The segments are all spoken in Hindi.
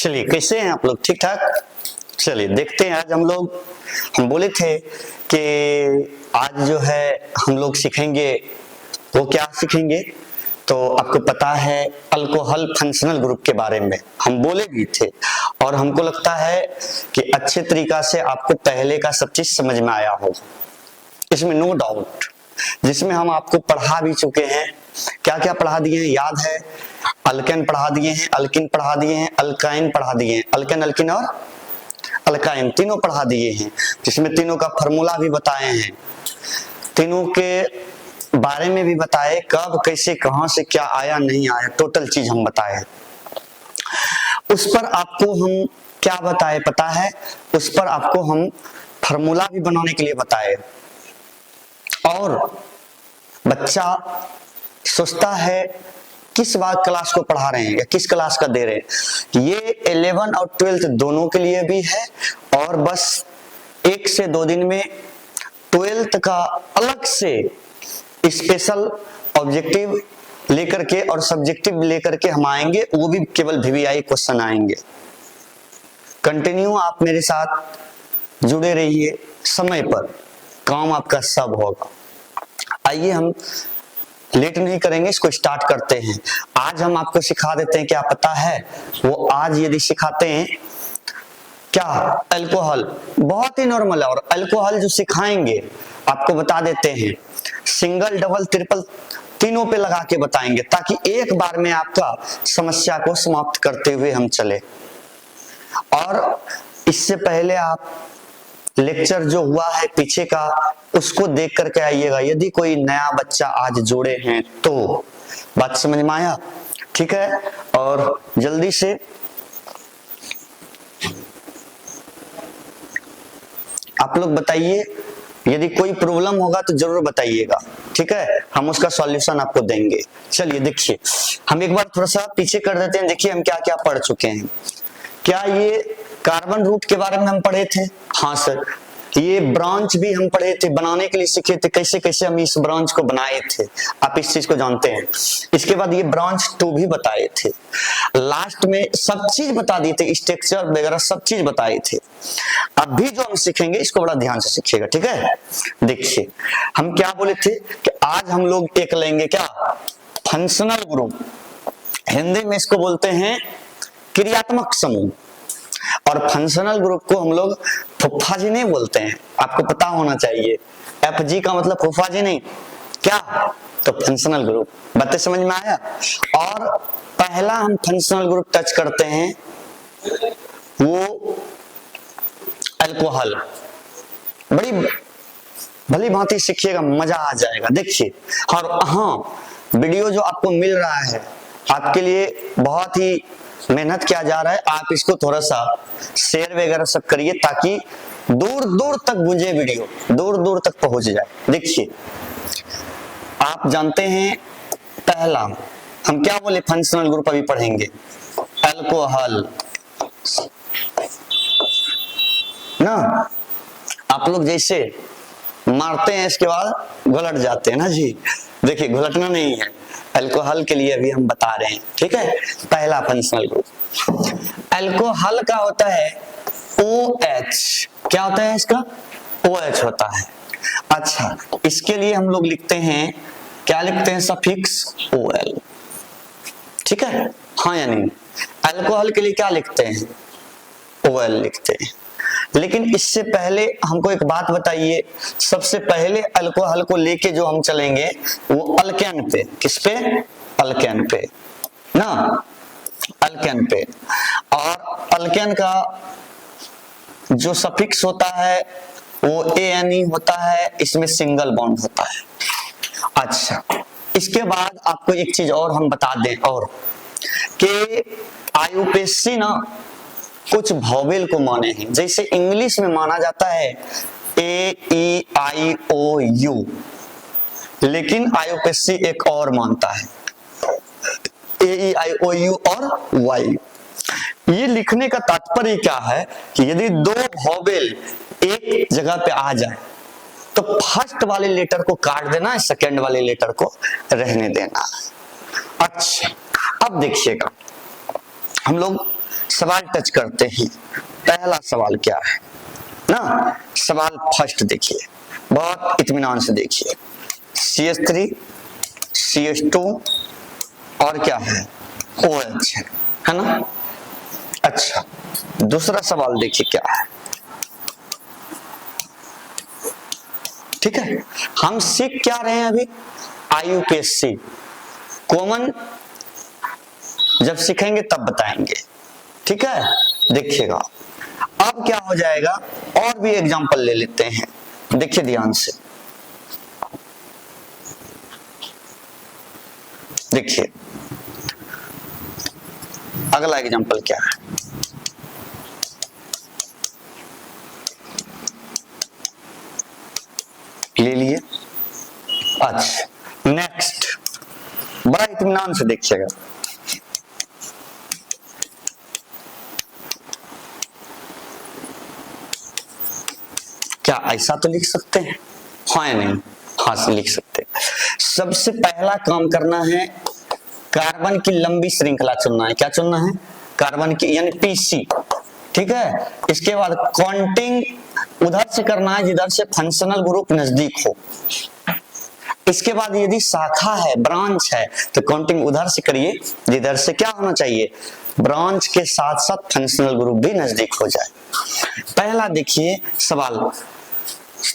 चलिए, कैसे हैं आप लोग? ठीक ठाक? चलिए देखते हैं। आज हम बोले थे कि आज जो है हम लोग सीखेंगे, वो क्या सीखेंगे तो आपको पता है, अल्कोहल फंक्शनल ग्रुप के बारे में हम बोले भी थे और हमको लगता है कि अच्छे तरीका से आपको पहले का सब चीज समझ में आया होगा, इसमें नो डाउट। जिसमें हम आपको पढ़ा भी चुके हैं। क्या क्या पढ़ा दिए हैं याद है? अल्केन पढ़ा दिए हैं, अल्किन पढ़ा दिए हैं, अल्काइन पढ़ा दिए हैं, अल्केन अल्किन और अल्काइन तीनों पढ़ा दिए हैं, जिसमें तीनों का फॉर्मूला भी बताए हैं, तीनों के बारे में भी बताए, कब कैसे कहां से क्या आया नहीं आया, टोटल चीज हम बताए। उस पर आपको हम क्या बताए पता है? उस पर आपको हम फॉर्मूला भी बनाने के लिए बताए। और बच्चा सोचता है किस बार क्लास को पढ़ा रहे हैं या किस क्लास का दे रहे हैं। ये 11 और 12 दोनों के लिए भी है और बस 1 से 2 दिन में 12th का अलग से स्पेशल ऑब्जेक्टिव लेकर के और सब्जेक्टिव लेकर के हम आएंगे, वो भी केवल VVI क्वेश्चन आएंगे। कंटिन्यू आप मेरे साथ जुड़े रहिए, समय पर काम आपका सब होगा। आइए हम लेट नहीं करेंगे, इसको स्टार्ट करते हैं। आज हम आपको सिखा देते हैं, क्या पता है वो आज यदि सिखाते हैं क्या, अल्कोहल बहुत ही नॉर्मल है। और अल्कोहल जो सिखाएंगे आपको बता देते हैं, सिंगल डबल ट्रिपल तीनों पे लगा के बताएंगे, ताकि एक बार में आपका समस्या को समाप्त करते हुए हम चले। और इससे पहले आप लेक्चर जो हुआ है पीछे का, उसको देख करके आइएगा। यदि कोई नया बच्चा आज जोड़े हैं तो बात समझ में आया? ठीक है, और जल्दी से आप लोग बताइए, यदि कोई प्रॉब्लम होगा तो जरूर बताइएगा, ठीक है, हम उसका सॉल्यूशन आपको देंगे। चलिए देखिए, हम एक बार थोड़ा सा पीछे कर देते हैं। देखिए हम क्या क्या पढ़ चुके हैं। क्या ये कार्बन रूट के बारे में हम पढ़े थे? हाँ सर। ये ब्रांच भी हम पढ़े थे, बनाने के लिए सीखे थे, कैसे कैसे हम इस ब्रांच को बनाए थे, आप इस चीज को जानते हैं। इसके बाद ये ब्रांच 2 भी बताए थे, लास्ट में सब चीज बता दिए थे, स्ट्रक्चर वगैरह सब चीज बताए थे। अभी जो हम सीखेंगे इसको बड़ा ध्यान से सीखिएगा, ठीक है। देखिए हम क्या बोले थे कि आज हम लोग एक लेंगे, क्या, फंक्शनल ग्रुप। हिंदी में इसको बोलते हैं क्रियात्मक समूह। और फंक्शनल ग्रुप को हम लोग फूफा जी नहीं बोलते हैं, आपको पता होना चाहिए। FG का मतलब फूफा जी नहीं, क्या, तो फंक्शनल ग्रुप। बातें समझ में आया? और पहला हम फंक्शनल ग्रुप टच करते हैं, वो अल्कोहल। बड़ी भली भांति सीखिएगा, मजा आ जाएगा। देखिए, और हाँ, वीडियो जो आपको मिल रहा है आपके लिए बहुत ही मेहनत किया जा रहा है, आप इसको थोड़ा सा शेयर वगैरह सब करिए, ताकि दूर दूर तक गूंजे वीडियो, दूर दूर तक पहुंच जाए। देखिए आप जानते हैं, पहला हम क्या बोले, फंक्शनल ग्रुप अभी पढ़ेंगे, अल्कोहल ना। आप लोग जैसे मारते हैं इसके बाद घुलट जाते हैं ना जी, देखिए घुलटना नहीं है, अल्कोहल के लिए अभी हम बता रहे हैं, ठीक है। पहला फंक्शनल ग्रुप अल्कोहल का होता है OH। क्या होता है इसका? OH होता है। अच्छा, इसके लिए हम लोग लिखते हैं, क्या लिखते हैं, सफिक्स OL, ठीक है, हाँ या नहीं? अल्कोहल के लिए क्या लिखते हैं? OL लिखते हैं। लेकिन इससे पहले हमको एक बात बताइए, सबसे पहले अल्कोहल को लेके जो हम चलेंगे वो अल्केन पे। किस पे? अल्केन पे ना, अल्केन पे। और अल्केन का जो सफिक्स होता है वो ANE होता है, इसमें सिंगल बॉन्ड होता है। अच्छा, इसके बाद आपको एक चीज और हम बता दें, और कि IUPAC ना कुछ वॉवेल को माने हैं, जैसे इंग्लिश में माना जाता है AEIOU, लेकिन IUPAC एक और मानता है AEIOU और Y। ये लिखने का तात्पर्य क्या है कि यदि 2 वॉवेल एक जगह पे आ जाए तो फर्स्ट वाले लेटर को काट देना है, सेकेंड वाले लेटर को रहने देना। अच्छा, अब देखिएगा, हम लोग सवाल टच करते हैं। पहला सवाल क्या है ना, सवाल फर्स्ट देखिए, बहुत इत्मीनान से देखिए। CH3 CH2 और क्या है OH है ना। अच्छा, दूसरा सवाल देखिए क्या है। ठीक है, हम सीख क्या रहे हैं अभी, IUPAC कॉमन जब सीखेंगे तब बताएंगे। ठीक है, देखिएगा अब क्या हो जाएगा, और भी एग्जांपल ले लेते हैं, देखिए ध्यान से। देखिए अगला एग्जांपल क्या है, ले लिए। अच्छा नेक्स्ट, बड़ा इत्मीनान से देखिएगा। क्या ऐसा तो लिख सकते हैं, हाँ या नहीं, हाँ से लिख सकते हैं। सबसे पहला काम करना है, कार्बन की लंबी श्रृंखला चुनना है। क्या चुनना है, कार्बन की यानी PC। ठीक है, इसके बाद काउंटिंग उधर से करना है जिधर से फंक्शनल ग्रुप नजदीक हो। इसके बाद यदि शाखा है, ब्रांच है, तो काउंटिंग उधर से करिए जिधर से क्या होना चाहिए, ब्रांच के साथ साथ फंक्शनल ग्रुप भी नजदीक हो जाए। पहला देखिए सवाल,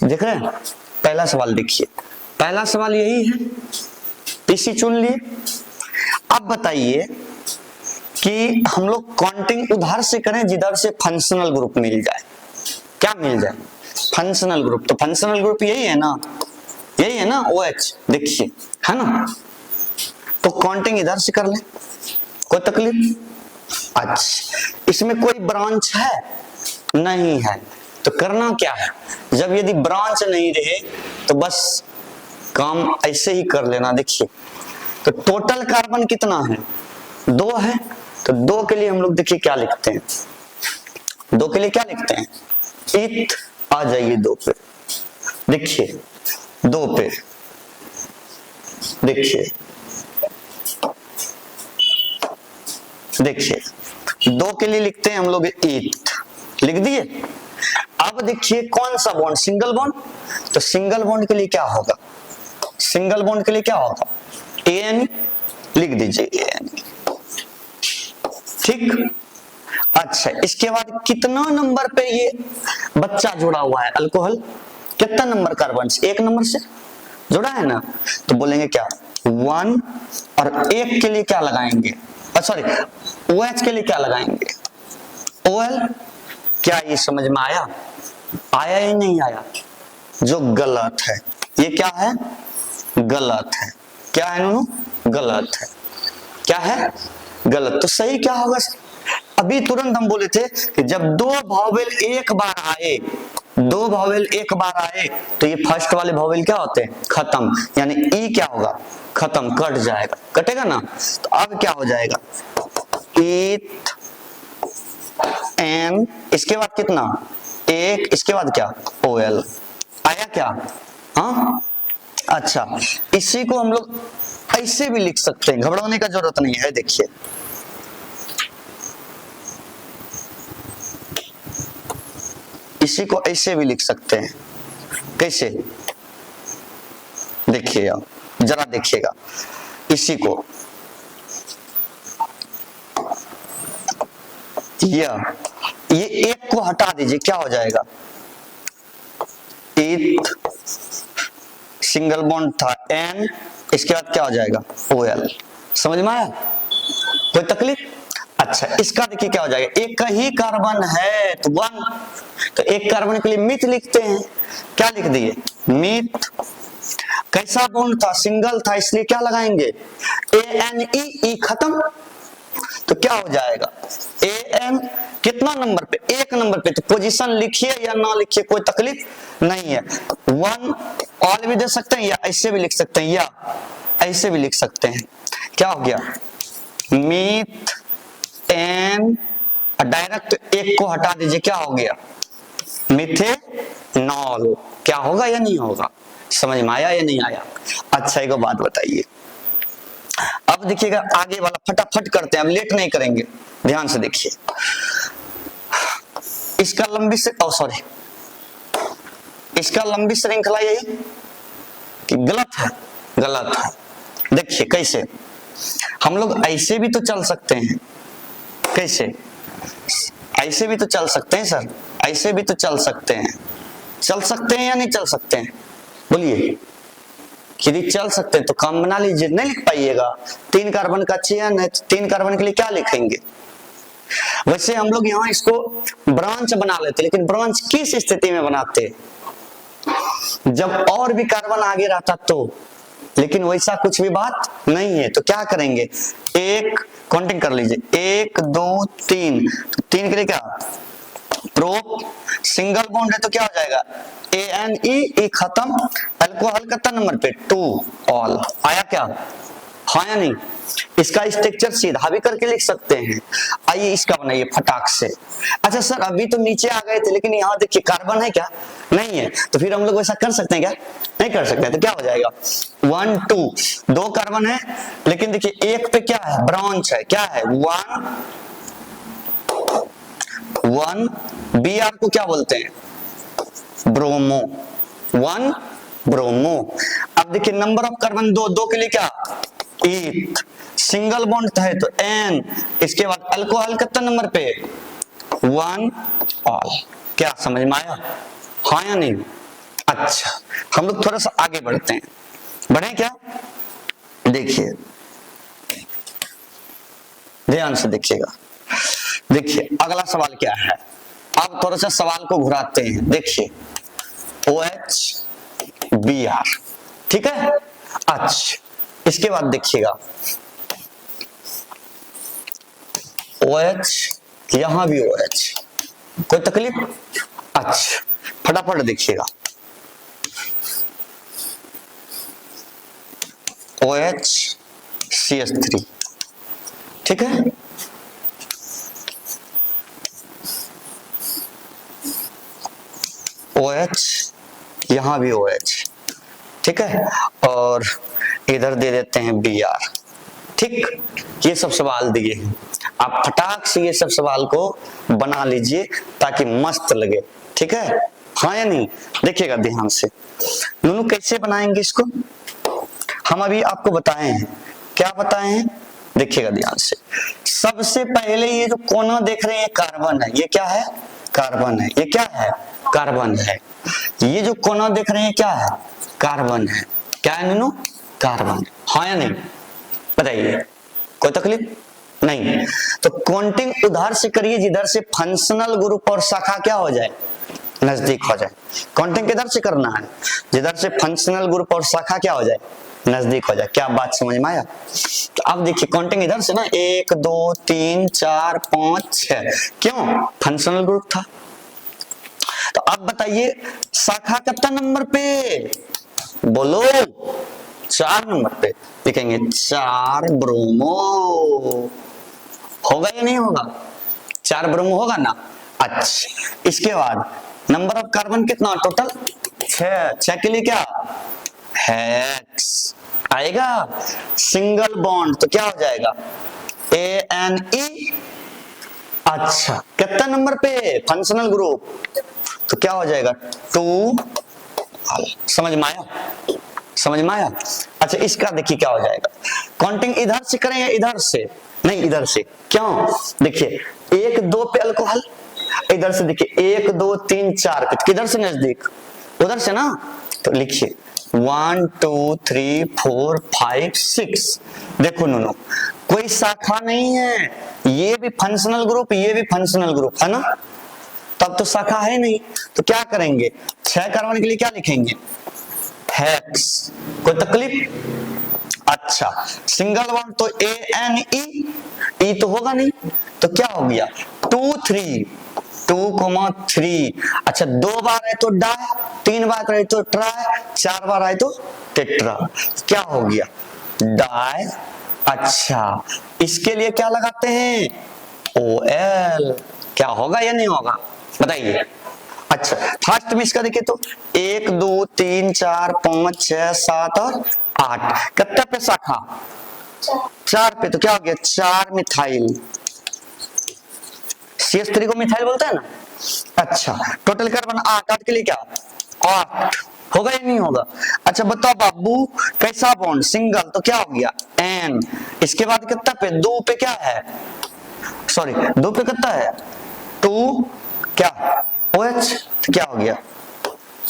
देख रहे हैं, पहला सवाल देखिए, पहला सवाल यही है, PC चुन लिए। अब बताइए कि हम लोग काउंटिंग उधर से करें जिधर से फंक्शनल ग्रुप मिल जाए। क्या मिल जाए, फंक्शनल ग्रुप। तो फंक्शनल ग्रुप यही है ना, यही है ना OH, देखिए है ना। तो काउंटिंग इधर से कर ले, कोई तकलीफ। अच्छा, इसमें कोई ब्रांच है नहीं है, तो करना क्या है, जब यदि ब्रांच नहीं रहे तो बस काम ऐसे ही कर लेना। देखिए तो टोटल कार्बन कितना है, 2 है, तो 2 के लिए हम लोग देखिए क्या लिखते हैं, 2 के लिए क्या लिखते हैं, ईथ आ जाइए 2 पे, देखिए 2 पे, देखिए देखिए 2 के लिए लिखते हैं हम लोग ईथ, लिख दिए। अब देखिए कौन सा बॉन्ड, सिंगल बॉन्ड, तो सिंगल बॉन्ड के लिए क्या होगा, सिंगल बॉन्ड के लिए क्या होगा, ANE, लिख दीजिए ANE। ठीक, अच्छा इसके बाद कितना नंबर पे ये बच्चा जुड़ा हुआ है, अल्कोहल, कितना नंबर कार्बन से, 1 नंबर से जुड़ा है ना, तो बोलेंगे क्या 1, और 1 के लिए क्या लगाएंगे, सॉरी OH के लिए क्या लगाएंगे, OL। क्या ये समझ में आया, आया ही नहीं आया, जो गलत है, ये क्या है, गलत है, क्या है नूनू, गलत है, क्या है, गलत। तो सही क्या होगा, अभी तुरंत हम बोले थे कि जब 2 वॉवेल एक बार आए, 2 वॉवेल एक बार आए तो ये फर्स्ट वाले वॉवेल क्या होते हैं, खत्म, यानी ई क्या होगा, खत्म, कट जाएगा, कटेगा ना। तो अब क्या हो जाएगा, ईथ एन, इसके बाद कितना, 1, इसके बाद क्या OL, आया क्या, हाँ। अच्छा, इसी को हम लोग ऐसे भी लिख सकते हैं, घबराने का जरूरत नहीं है। देखिए इसी को ऐसे भी लिख सकते हैं, कैसे, देखिए जरा देखिएगा, इसी को ये 1 को हटा दीजिए, क्या हो जाएगा, ईथ, सिंगल बॉन्ड था N, इसके बाद क्या हो जाएगा OL। समझ में आया, कोई तकलीफ। अच्छा इसका देखिए क्या हो जाएगा, एक ही कार्बन है तो 1, तो एक कार्बन के लिए मिथ लिखते हैं, क्या लिख दिए, मिथ। कैसा बॉन्ड था, सिंगल था, इसलिए क्या लगाएंगे, ANE, E खत्म, तो क्या हो जाएगा AN, कितना नंबर पे, 1 नंबर पे। तो पोजीशन लिखिए या ना लिखिए कोई तकलीफ नहीं है, 1 ऑल भी दे सकते हैं, या ऐसे भी लिख सकते हैं, या ऐसे भी लिख सकते हैं। क्या हो गया, मीथ एन, डायरेक्ट 1 को हटा दीजिए, क्या हो गया, मिथेनॉल। क्या होगा या नहीं होगा, समझ में आया या नहीं आया। अच्छा एक बात बताइए, अब देखिएगा आगे वाला फटाफट करते हैं, अब लेट नहीं करेंगे, ध्यान से देखिए। इसका लंबी से सॉरी इसका लंबी श्रृंखला यही कि गलत है, गलत है। देखिए कैसे, हम लोग ऐसे भी तो चल सकते हैं, कैसे, ऐसे भी तो चल सकते हैं सर, ऐसे भी तो चल सकते हैं, चल सकते हैं या नहीं चल सकते हैं, बोलिए। यदि चल सकते हैं तो काम बना लीजिए, नहीं लिख पाइएगा, 3 कार्बन का चयन है, 3 कार्बन के लिए क्या लिखेंगे। वैसे हम लोग यहाँ इसको ब्रांच बना लेते, लेकिन ब्रांच किस स्थिति में बनाते, जब और भी कार्बन आगे रहता तो, लेकिन वैसा कुछ भी बात नहीं है। तो क्या करेंगे, एक काउंटिंग कर लीजिए, 1 2 3, तो 3 के लिए क्या, प्रो, सिंगल बॉन्ड है तो क्या हो जाएगा, ANE, खत्म, अल्कोहल कितना नंबर पे, 2 ऑल, आया क्या, हाँ या नहीं। इसका स्ट्रक्चर सीधा भी करके लिख सकते हैं, आइए इसका बनाइए फटाक से। अच्छा सर अभी तो नीचे आ गए थे, लेकिन यहाँ देखिए कार्बन है क्या, नहीं है, तो फिर हम लोग वैसा कर सकते हैं क्या, नहीं कर सकते हैं, तो क्या हो जाएगा 1 2, 2 कार्बन है, लेकिन देखिए एक पे क्या है, ब्रांच है, क्या है 1 Br को क्या बोलते हैं, ब्रोमो, 1 ब्रोमो। अब देखिए नंबर ऑफ कार्बन 2, 2 के लिए क्या, 8, सिंगल बॉन्ड है तो N, इसके बाद अल्कोहल कितना नंबर पे, 1 ऑल। क्या समझ में आया, हाँ या नहीं। अच्छा हम लोग थोड़ा सा आगे बढ़ते हैं, बढ़े क्या, देखिए ध्यान से देखिएगा। देखिए अगला सवाल क्या है, अब थोड़ा सा सवाल को घुराते हैं, देखिए OH Br, ठीक है। अच्छा इसके बाद देखिएगा OH, यहां भी OH, कोई तकलीफ, अच्छा फटाफट देखिएगा, OH CH3, ठीक है। OH, यहां भी OH, ठीक है, और इधर दे देते हैं Br, ठीक। ये सब सवाल दिए हैं, आप फटाक से ये सब सवाल को बना लीजिए ताकि मस्त लगे, ठीक है, हाँ या नहीं। देखिएगा ध्यान से, नूनू कैसे बनाएंगे इसको, हम अभी आपको बताए हैं, क्या बताए हैं, देखिएगा ध्यान से। सबसे पहले ये जो कोना देख रहे हैं कार्बन है, ये क्या है, कार्बन है, ये क्या है, कार्बन है। ये जो कोना देख रहे हैं क्या है, कार्बन है, क्या है नूनू, कार्बन, हाँ या नहीं, बताइए, कोई तकलीफ नहीं। तो काउंटिंग उधर से करिए जिधर से फंक्शनल ग्रुप और शाखा क्या हो जाए, नजदीक हो जाए। काउंटिंग किधर से करना है, जिधर से फंक्शनल ग्रुप और शाखा क्या हो जाए, नजदीक हो जाए। क्या बात समझ में आया। तो अब देखिए काउंटिंग इधर से ना, 1 2 3 4 5 6, क्यों, फंक्शनल ग्रुप था। तो अब बताइए शाखा कितना नंबर पे, बोलो, 4 नंबर पे लिखेंगे, 4 ब्रोमो, होगा या नहीं होगा, 4 ब्रोमो होगा ना। अच्छा इसके बाद नंबर ऑफ कार्बन कितना, टोटल 6, 6 के लिए क्या, हेक्स आएगा। सिंगल बॉन्ड तो क्या हो जाएगा, ANE, अच्छा कितना नंबर पे, फंक्शनल ग्रुप, तो क्या हो जाएगा 2, समझ में आया, समझ में आया। अच्छा इसका देखिए क्या हो जाएगा, काउंटिंग इधर से करें या इधर से, नहीं इधर से, क्यों, देखिए 1 2 पे अल्कोहल, इधर से देखिए 1 2 3 4 पे, किधर से नजदीक, उधर से ना। तो लिखिए 1 2 3 4 5 6, देखो नूनू कोई शाखा नहीं है, ये भी फंक्शनल ग्रुप, ये भी फंक्शनल ग्रुप है ना, तब तो शाखा है नहीं। तो क्या करेंगे, 6 कार्बन के लिए क्या लिखेंगे, हेक्स, कोई तकलीफ। अच्छा सिंगल बॉन्ड तो ANE, E तो होगा नहीं, तो क्या हो गया 2 3, 2,3। अच्छा 2 बार है तो डाई, 3 बार है तो ट्राई, 4 बार है तो टेट्रा, क्या हो गया डाई। अच्छा इसके लिए क्या लगाते हैं, OL, क्या होगा या नहीं होगा, बताइए। अच्छा फर्स्ट में इसका देखिए तो 1 2 3 4 5 6 7 और 8, कितना पे शाखा, 4 पे, तो क्या हो गया 4 मिथाइल। CH3 को मिथाइल बोलते हैं ना। अच्छा, टोटल कार्बन 8 के लिए क्या 8 होगा या नहीं होगा। अच्छा बताओ बाबू, कैसा बॉन्ड सिंगल, तो क्या हो गया N। इसके बाद कितना पे 2 पे क्या है, सॉरी 2 पे कितना है 2 क्या OH, तो क्या हो गया,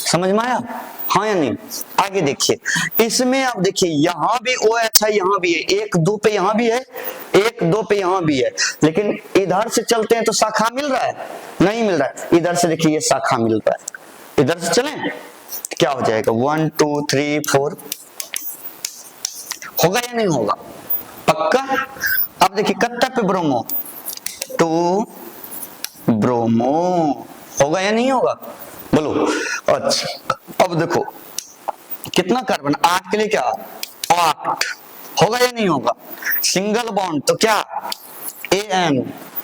समझ में आया हाँ या नहीं। आगे देखिए, इसमें आप देखिए यहाँ भी OH है, यहाँ भी है, 1 2 पे यहाँ भी है, 1 2 पे यहाँ भी है, लेकिन इधर से चलते हैं तो शाखा मिल रहा है, नहीं मिल रहा है। इधर से देखिए ये शाखा मिल रहा है, इधर से चलें क्या हो जाएगा 1 2 3 4 होगा या नहीं होगा, पक्का। अब देखिए कत्ता पे ब्रोमो 2 ब्रोमो होगा या नहीं होगा, बोलो। अच्छा अब देखो कितना कार्बन 8 के लिए क्या 8 होगा या नहीं होगा। सिंगल बॉन्ड तो क्या AN,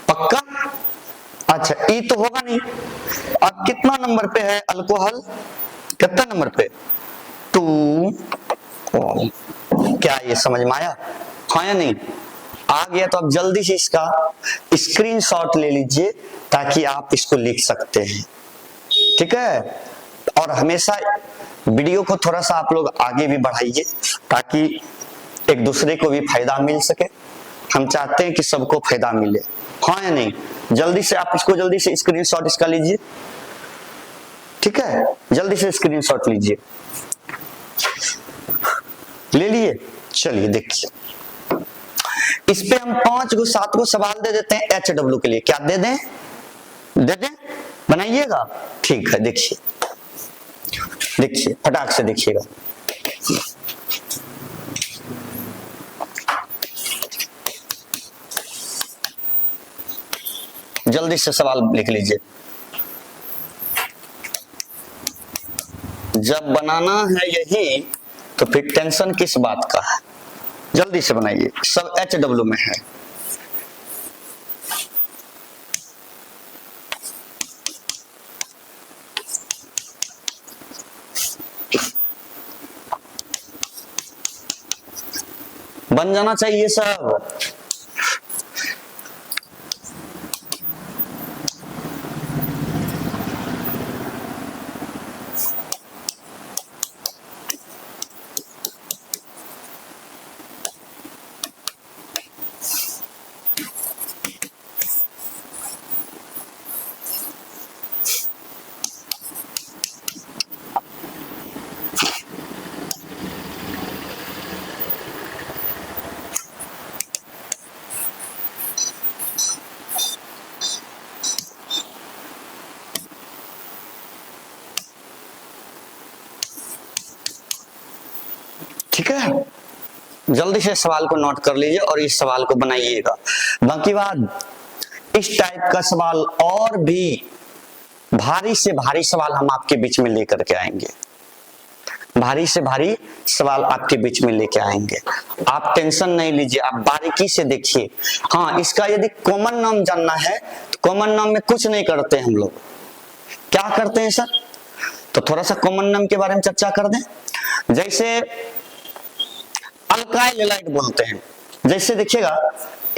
पक्का। अच्छा E तो होगा नहीं। अब कितना नंबर पे है अल्कोहल, कितना नंबर पे 2। क्या ये समझ में आया हाँ या नहीं, आ गया। तो अब जल्दी से इसका स्क्रीनशॉट ले लीजिए ताकि आप इसको लिख सकते हैं, ठीक है। और हमेशा वीडियो को थोड़ा सा आप लोग आगे भी बढ़ाइए ताकि एक दूसरे को भी फायदा मिल सके। हम चाहते हैं कि सबको फायदा मिले, हाँ या नहीं। जल्दी से आप इसको जल्दी से स्क्रीनशॉट इसका लीजिए, ठीक है, जल्दी से स्क्रीनशॉट लीजिए। ले लिए, चलिए देखिए इस पे हम 5 को 7 को सवाल दे देते हैं HW के लिए। क्या दे दें, दे दें, बनाइएगा, ठीक है। देखिए देखिए फटाक से देखिएगा, जल्दी से सवाल लिख लीजिए। जब बनाना है यही तो फिर टेंशन किस बात का है, जल्दी से बनाइए, सब HW में है। बन जाना चाहिए सब। ठीक है, जल्दी से सवाल को नोट कर लीजिए और इस सवाल को बनाइएगा। बाकी बात इस टाइप का सवाल और भी भारी से भारी सवाल हम आपके बीच में लेकर के आएंगे, भारी से भारी सवाल आपके बीच में लेके आएंगे। आप टेंशन नहीं लीजिए, आप बारीकी से देखिए। हाँ, इसका यदि कॉमन नाम जानना है तो कॉमन नाम में कुछ नहीं करते हम लोग, क्या करते हैं सर, तो थोड़ा सा कॉमन नाम के बारे में चर्चा कर दें। जैसे अल्काइल हैलाइड बोलते हैं, जैसे देखिएगा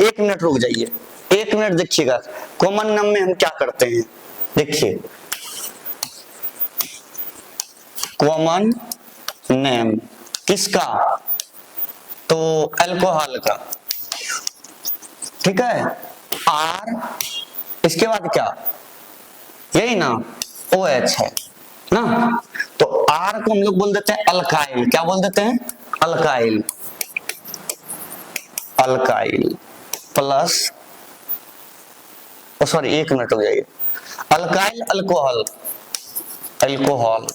1 मिनट रुक जाइए, 1 मिनट देखिएगा कॉमन नाम में हम क्या करते हैं। देखिए कॉमन नेम किसका, तो अल्कोहल का, ठीक है। R इसके बाद क्या, यही ना OH है ना, तो R को हम लोग बोल देते हैं अल्काइल। क्या बोल देते हैं, alkyl. Alkyl plus, sorry 1 minute हो जाइए, अल्काइल अल्कोहल, अल्कोहल,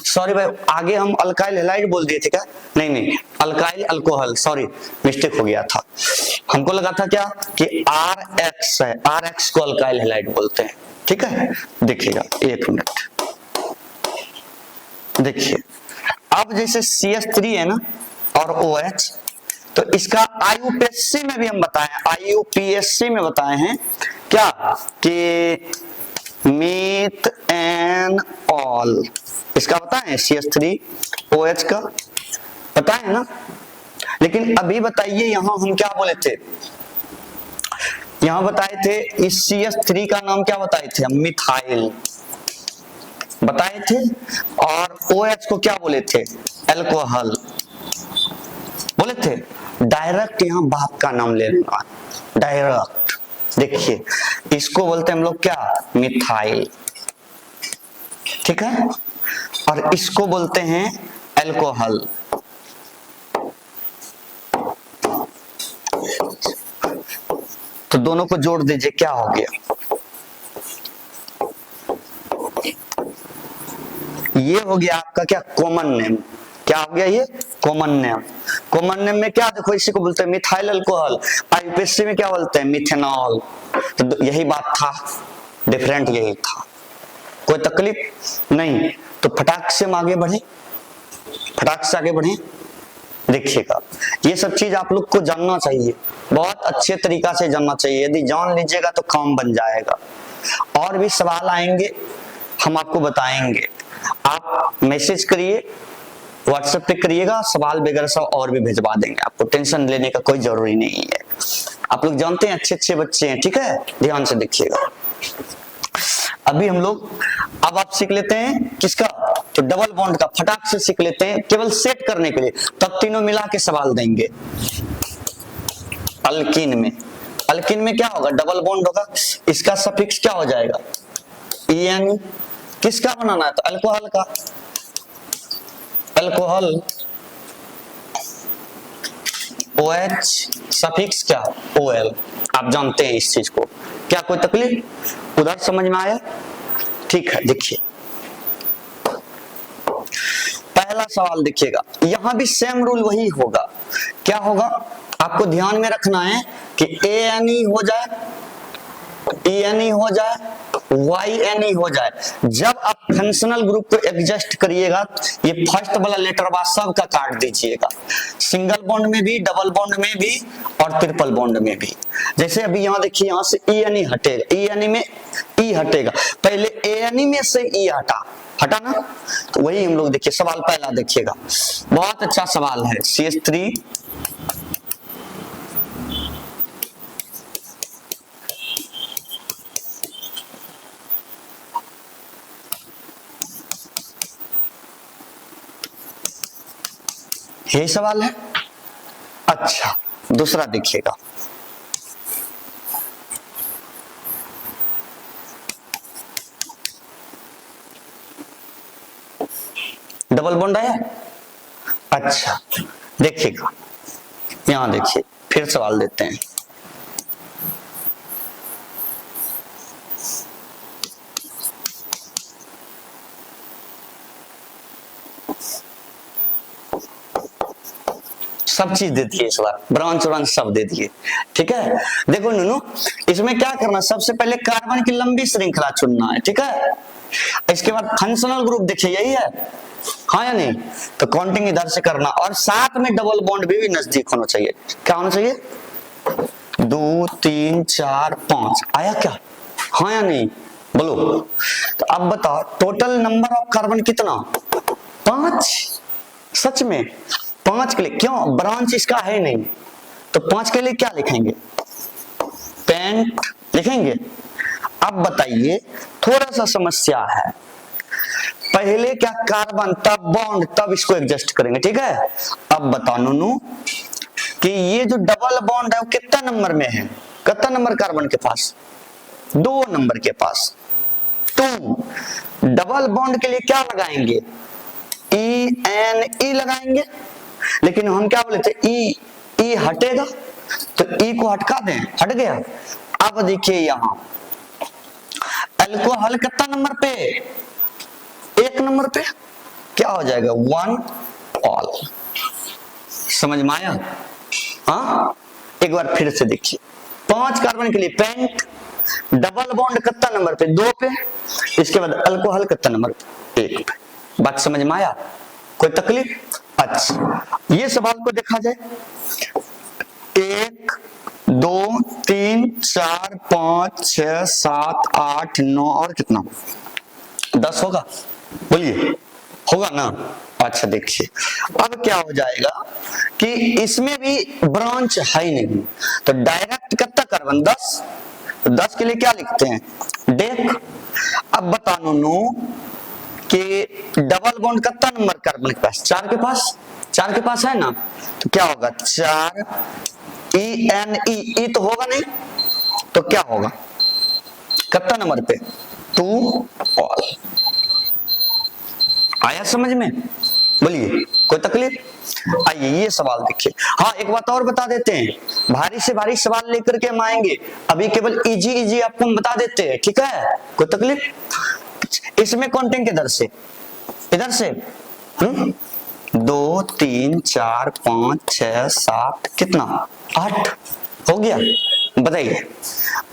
सॉरी भाई आगे हम अल्काइल हैलाइड बोल दिए थे क्या, नहीं नहीं अल्काइल अल्कोहल, सॉरी मिस्टेक हो गया था। हमको लगा था क्या कि RX है, RX को अल्काइल हैलाइड बोलते हैं, ठीक है। देखिएगा 1 मिनट, देखिए अब जैसे CH3 है ना और OH, तो इसका IUPAC में भी हम बताए, IUPAC में बताए हैं क्या कि मीथ एन ऑल, इसका बताएं CH3OH का बताएं ना। लेकिन अभी बताइए यहां हम क्या बोले थे, यहां बताए थे इस CH3 का नाम क्या बताए थे हम, मिथाइल बताए थे, और OH को क्या बोले थे, अल्कोहल बोले थे। डायरेक्ट यहां बाप का नाम ले लेना, डायरेक्ट। देखिए इसको बोलते हैं हम लोग क्या, मिथाइल, ठीक है, और इसको बोलते हैं अल्कोहल। तो दोनों को जोड़ दीजिए, क्या हो गया, ये हो गया आपका क्या, कॉमन नेम। क्या हो गया ये, कॉमन नेम। कॉमन नेम में क्या, देखो इसी को बोलते हैं मिथाइल अल्कोहल, यूपीएससी में क्या बोलते हैं, मिथेनॉल। तो यही बात था, डिफरेंट यही था, कोई तकलीफ नहीं। तो फटाक से हम आगे बढ़े, फटाक से आगे बढ़े। देखिएगा ये सब चीज आप लोग को जानना चाहिए, बहुत अच्छे तरीका से जानना चाहिए। यदि जान लीजिएगा तो काम बन जाएगा। और भी सवाल आएंगे हम आपको बताएंगे, आप मैसेज करिए, व्हाट्सएप पे करिएगा, सवाल वगैरह सब और भी भिजवा देंगे, आपको टेंशन लेने का कोई जरूरी नहीं है। आप लोग जानते हैं अच्छे अच्छे बच्चे हैं, ठीक है, ध्यान से देखिएगा। अभी हम लोग, अब आप सीख लेते हैं किसका, तो डबल बॉन्ड का फटाक से सीख लेते हैं, केवल सेट करने के लिए, तब तीनों मिला के सवाल देंगे। अल्कीन में, अल्कीन में क्या होगा, डबल बॉन्ड होगा, इसका सफिक्स क्या हो जाएगा, EN। किसका बनाना है, तो अल्कोहल का, अल्कोहल, OH सफिक्स क्या, OL। आप जानते हैं इस चीज को, क्या कोई तकलीफ, उधर समझ में आया, ठीक है। देखिए पहला सवाल देखिएगा, यहां भी सेम रूल वही होगा। क्या होगा, आपको ध्यान में रखना है कि ANE हो जाए, ENE हो जाए, YNE हो जाए। जब आप फंक्शनल ग्रुप को एडजस्ट करिएगा, ये फर्स्ट वाला लेटर बाद सब का काट दीजिएगा, सिंगल बॉन्ड में भी, डबल बॉन्ड में भी, और ट्रिपल बॉन्ड में भी। जैसे अभी यहाँ देखिए, यहाँ से ENE हटेगा, ENE में E हटेगा, पहले ANE में से E हटा ना, तो वही हम लोग देखिए सवाल पहला देखिएगा, बहुत अच्छा सवाल है। CH3 यही सवाल है। अच्छा दूसरा देखिएगा, डबल बॉन्ड आया। अच्छा देखिएगा, यहां देखिए फिर सवाल देते हैं, सब चीज दे दिए इस बार, ब्रांच व्रांच सब दे दिए, ठीक है। देखो नूनू, इसमें क्या करना, सबसे पहले कार्बन की लंबी श्रृंखला चुनना है, ठीक है। इसके बाद फंक्शनल ग्रुप देखिए यही है, हाँ या नहीं, तो काउंटिंग इधर से करना, और साथ में डबल बॉन्ड भी नजदीक होना चाहिए। क्या होना चाहिए, 2 3 4 5 आया क्या, हाँ या नहीं, बोलो। तो अब बताओ टोटल नंबर ऑफ कार्बन कितना, 5। सच में 5 के लिए, क्यों, ब्रांच इसका है नहीं, तो 5 के लिए क्या लिखेंगे, पेंट लिखेंगे। अब बताइए थोड़ा सा समस्या है, पहले क्या कार्बन, तब बॉन्ड, तब इसको एडजस्ट करेंगे, ठीक है। अब बताओ नूनू कि ये जो डबल बॉन्ड है वो कितना नंबर में है, कितना नंबर कार्बन के पास, 2 नंबर के पास। 2 डबल बॉन्ड के लिए क्या लगाएंगे, ENE लगाएंगे, लेकिन हम क्या बोले थे, E हटेगा, तो E को हटका दें, हट गया। अब देखिए यहां अल्कोहल कितना नंबर पे, 1 नंबर पे, क्या हो जाएगा, 1 ऑल। समझ में आया, हाँ। एक बार फिर से देखिए, 5 कार्बन के लिए पेंट, डबल बॉन्ड कितना नंबर पे, 2 पे, इसके बाद अल्कोहल कितना नंबर पे, 1 पे। बात समझ में आया, कोई तकलीफ। अच्छा ये सवाल को देखा जाए, 1 2 3 4 5 6 7 8 9 और कितना, 10 होगा, बोलिए, होगा ना। अच्छा देखिए, अब क्या हो जाएगा कि इसमें भी ब्रांच है ही नहीं, तो डायरेक्ट कितना कार्बन 10, 10 के लिए क्या लिखते हैं डेक। अब बता नू कि डबल बॉन्ड कितना नंबर कार्बन के पास, 4 के पास, 4 के पास है ना, तो क्या होगा 4 ई तो होगा नहीं, तो क्या होगा कितना नंबर पे 2 ऑल। आया समझ में, बोलिए कोई तकलीफ। आइए ये सवाल देखिए। हाँ एक बात और बता देते हैं, भारी से भारी सवाल लेकर के हम आएंगे, अभी केवल इजी इजी आपको हम बता देते हैं, ठीक है, कोई तकलीफ। इसमें काउंटिंग किधर से, इधर से 2 3 4 5 6 7 कितना 8 हो गया। बताइए,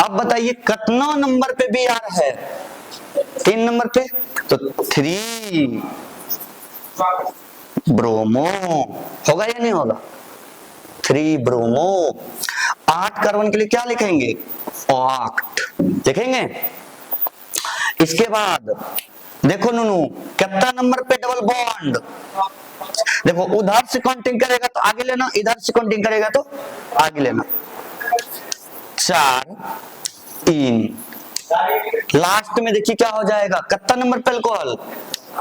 अब बताइए कितना नंबर पे बी आर है, 3 नंबर पे, तो 3 ब्रोमो होगा या नहीं होगा, 3 ब्रोमो। 8 कार्बन के लिए क्या लिखेंगे 8 लिखेंगे। इसके बाद देखो नूनू कितना नंबर पे डबल बॉन्ड, देखो उधर से काउंटिंग करेगा तो आगे लेना, इधर से काउंटिंग करेगा तो आगे लेना, 4 3 लास्ट में देखिए क्या हो जाएगा, कितना नंबर पे अल्कोहल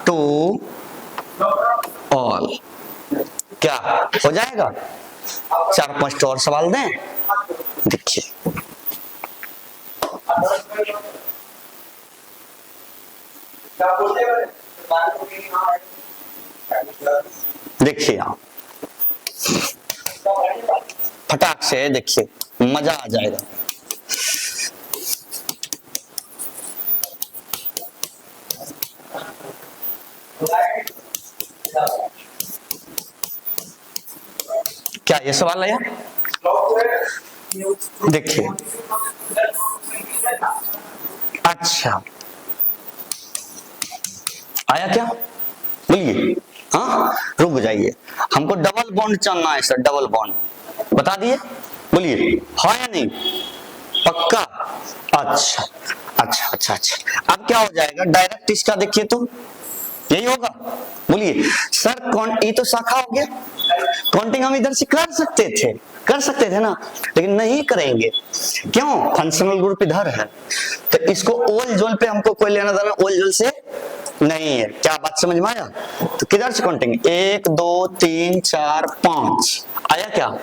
2 ऑल, क्या हो जाएगा। 4-5 और सवाल दें, देखिए देखिए आप फटाक से देखिए, मजा आ जाएगा। क्या ये सवाल आया, देखिए अच्छा आया क्या, बोलिए। हाँ रुक जाइए, हमको डबल बॉन्ड जानना है सर, डबल बॉन्ड बता दिए, बोलिए हाँ या नहीं, पक्का। अच्छा अच्छा अच्छा अच्छा, अब क्या हो जाएगा डायरेक्ट इसका देखिए तो यही होगा, बोलिए सर कौन, ये तो शाखा हो गया, काउंटिंग हम इधर से कर सकते थे ना, लेकिन नहीं करेंगे, क्यों, फंक्शनल ग्रुप इधर है, तो इसको ओल जोल पे हमको कोई लेना देना ओल जोल से नहीं है। क्या बात समझ में आया, तो किधर से काउंटिंग 1 2 3 4 5 आया क्या।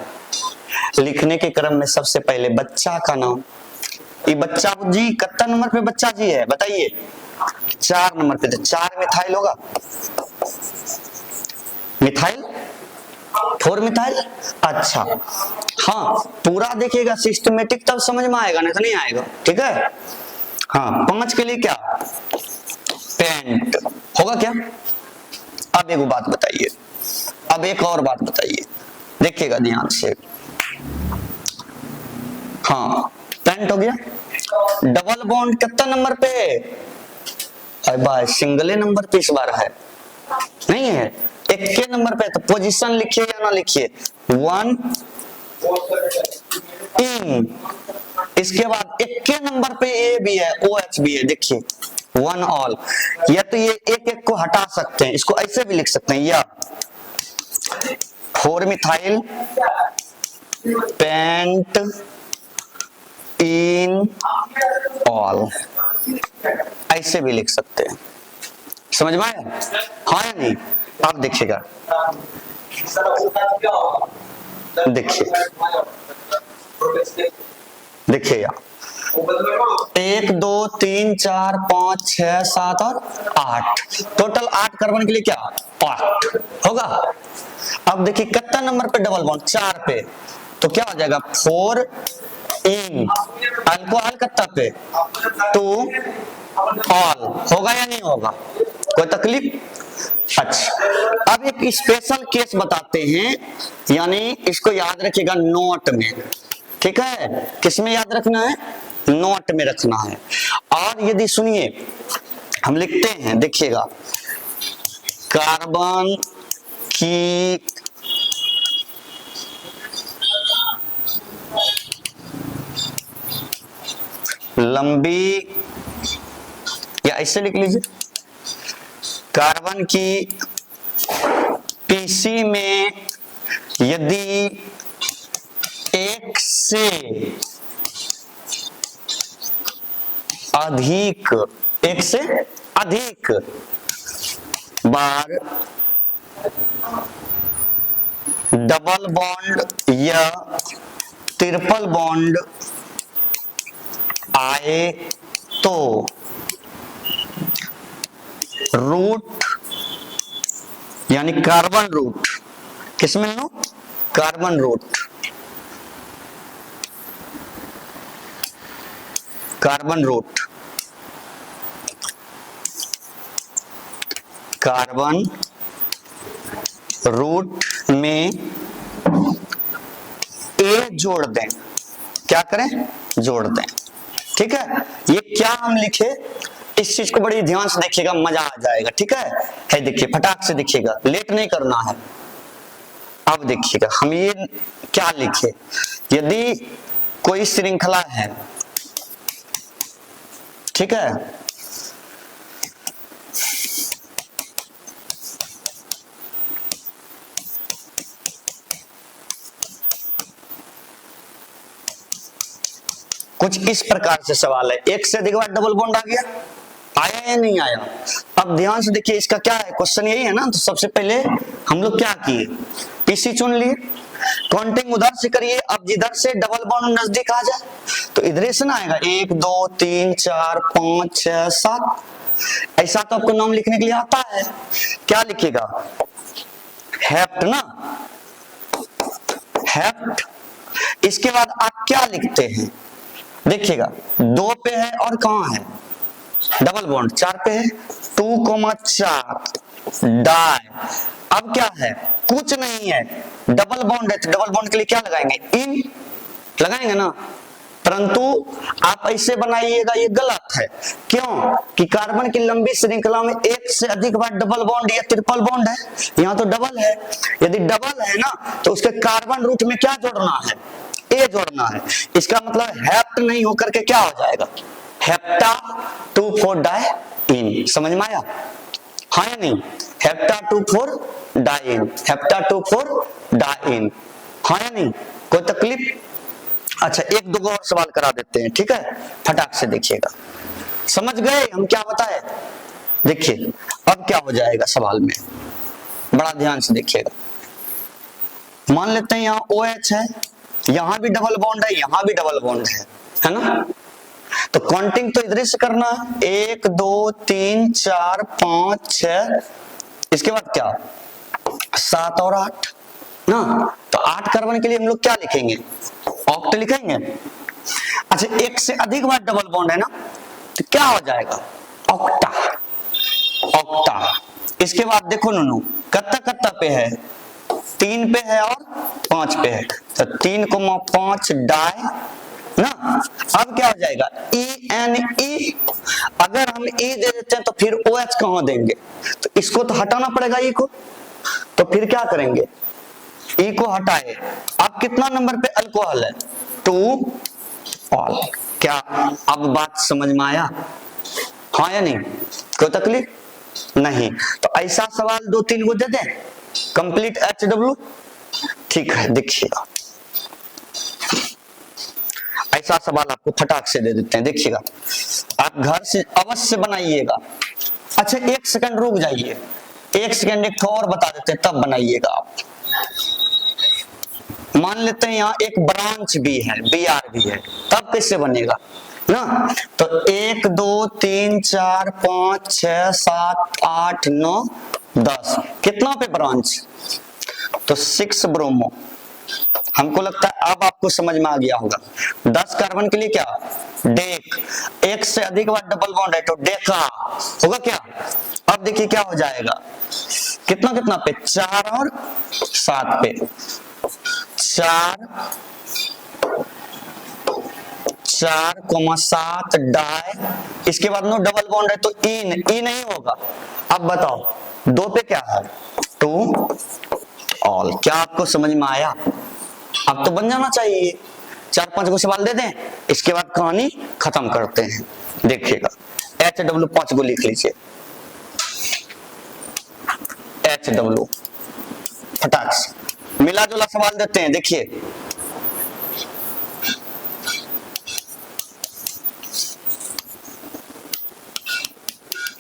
लिखने के क्रम में सबसे पहले बच्चा का नाम, ये बच्चा जी कितना नंबर पे बच्चा जी है बताइए, 4 नंबर पे, तो 4 मिथाइल होगा, मिथाइल 4 मिथाइल। अच्छा हाँ पूरा देखिएगा सिस्टमेटिक, तब समझ में आएगा, नहीं तो नहीं आएगा, ठीक है। हाँ 5 के लिए क्या पेंट होगा क्या। अब एक बात बताइए, अब एक और बात बताइए, देखिएगा ध्यान से। हाँ पेंट हो गया, डबल बॉन्ड कितना नंबर पे, अरे भाई सिंगल नंबर पे इस बार है, नहीं है 1 के नंबर पे, तो पोजीशन लिखिए या ना लिखिए 1 इन, इसके बाद 1 के नंबर पे ए भी है, OH भी है, देखिए 1 ऑल, या तो ये एक को हटा सकते हैं, इसको ऐसे भी लिख सकते हैं, या 4 मिथाइल पेंट इन ऑल, ऐसे भी लिख सकते हैं, समझ में आया हाँ या नहीं। अब देखिएगा, देखिएगा 1 2 3 4 5 6 7 और 8, टोटल 8 कार्बन के लिए क्या 8 होगा। अब देखिए कितना नंबर पे डबल बॉन्ड 4 पे, तो क्या हो जाएगा 4 इन, अल्कोहल कितना पे 2 ऑल, होगा या नहीं होगा, कोई तकलीफ। अच्छा अब एक स्पेशल केस बताते हैं, यानी इसको याद रखिएगा नोट में, ठीक है, किसमें याद रखना है, नोट में रखना है। और यदि सुनिए हम लिखते हैं, देखिएगा कार्बन की लंबी, या ऐसे लिख लीजिए कार्बन की पीसी में यदि एक से अधिक बार डबल बॉन्ड या ट्रिपल बॉन्ड आए तो रूट यानी कार्बन रूट, किसमें लो? Carbon root, carbon root, carbon root में ए जोड़ दें। क्या करें? जोड़ दें। ठीक है, ये क्या हम लिखे, इस चीज को बड़ी ध्यान से देखिएगा, मजा आ जाएगा। ठीक है देखिए, फटाक से देखिएगा, लेट नहीं करना है। अब देखिएगा हम ये क्या लिखे, यदि कोई श्रृंखला है, ठीक है, कुछ इस प्रकार से सवाल है, एक से अधिक बार डबल बॉन्ड आ गया, आया या नहीं आया? अब ध्यान से देखिए, इसका क्या है, क्वेश्चन यही है ना। तो सबसे पहले हम लोग क्या किए, पीसी चुन लिए, काउंटिंग उधर से करिए। अब जिधर से डबल बॉन्ड नजदीक आ जाए तो इधर से ना आएगा, 1 2 3 4 5 6 7, ऐसा तो आपको नाम लिखने के लिए आता है। क्या लिखिएगा? हेप्ट ना, हेप्ट। इसके बाद आप क्या लिखते हैं, देखिएगा 2 पे है और कहां है डबल बॉन्ड, 4 पे है, 2,4 डाई। अब क्या है, कुछ नहीं है, डबल बॉन्ड है, तो डबल बॉन्ड के लिए क्या लगाएंगे? इन लगाएंगे ना। परंतु आप ऐसे बनाइएगा, ये गलत है। क्यों? कि कार्बन की लंबी श्रृंखला में एक से अधिक बार डबल बॉन्ड या ट्रिपल बॉन्ड है, यहाँ तो डबल है। यदि डबल है ना, तो उसके कार्बन रूट में क्या जोड़ना है? ए जोड़ना है। इसका मतलब हेप्ट नहीं होकर के क्या हो जाएगा? Hepta 2,4 diene. समझ में आया? हाँ या नहीं? Hepta 2,4 diene, hepta 2,4 diene. हाँ या नहीं? कोई तकलीफ? अच्छा, एक दो और सवाल करा देते हैं, ठीक है, फटाक से देखिएगा। समझ गए हम क्या बताए? देखिए अब क्या हो जाएगा सवाल में, बड़ा ध्यान से देखिएगा। मान लेते हैं यहाँ OH है, यहां भी डबल बॉन्ड है, यहां भी डबल बॉन्ड है ना। तो काउंटिंग तो इधर से करना है, 1 2 3 4 5 6, इसके बाद क्या, 7 और 8 ना। तो 8 कार्बन के लिए हम लोग क्या लिखेंगे? ऑक्ट लिखेंगे। अच्छा, एक से अधिक बार डबल बॉन्ड है ना, तो क्या हो जाएगा? Octa, octa. इसके बाद देखो नूनू, कत्ता कत्ता पे है, 3 पे है और 5 पे है, तो 3,5 डाई ना। अब क्या हो जाएगा? ENE। अगर हम E दे देते हैं तो फिर OH कहां देंगे? तो इसको तो हटाना पड़ेगा E को, तो फिर क्या करेंगे? E को हटाए। अब कितना नंबर पे अल्कोहल है? 2 ऑल। क्या अब बात समझ में आया? हाँ या नहीं? कोई तकलीफ नहीं? तो ऐसा सवाल 2-3 को दे दें, कंप्लीट HW। ठीक है, देखिएगा ऐसा सवाल आपको फटाक से दे देते हैं, देखिएगा। आप घर से अवश्य बनाइएगा। अच्छा, 1 सेकंड रुक जाइए, 1 सेकंड एक और बता देते हैं, तब बनाइएगा आप। मान लेते हैं यहाँ एक ब्रांच भी है, BR भी है, तब कैसे बनेगा ना। तो 1 2 3 4 5 6 7 8 9 10, कितना पे ब्रांच? तो 6 ब्रोमो। हमको लगता है अब आपको समझ में आ गया होगा। 10 कार्बन के लिए क्या? डेक। एक से अधिक बार डबल बॉन्ड है तो डेका होगा क्या? अब देखिए क्या हो जाएगा, कितना कितना पे, 4 और 7 पे, 4,7 डाई। इसके बाद नो डबल बॉन्ड है तो ई नहीं होगा। अब बताओ 2 पे क्या है? 2 ऑल। क्या आपको समझ में आया? अब तो बन जाना चाहिए। 4-5 को सवाल दे दें, इसके बाद कहानी खत्म करते हैं। देखिएगा HW 5 को लिख लीजिए, HW फटाक से मिला जुला सवाल देते हैं। देखिए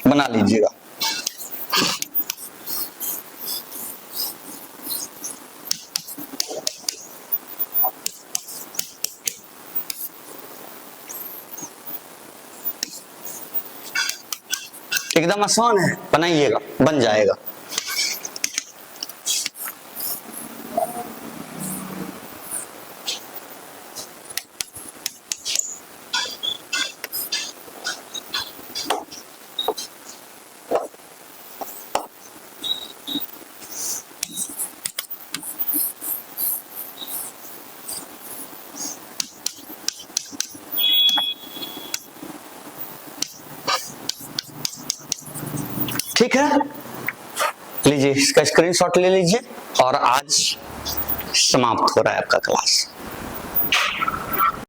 बना लीजिएगा। एकदम आसान है, बनाइएगा, बन जाएगा। ठीक है, लीजिए इसका स्क्रीनशॉट ले लीजिए और आज समाप्त हो रहा है आपका क्लास।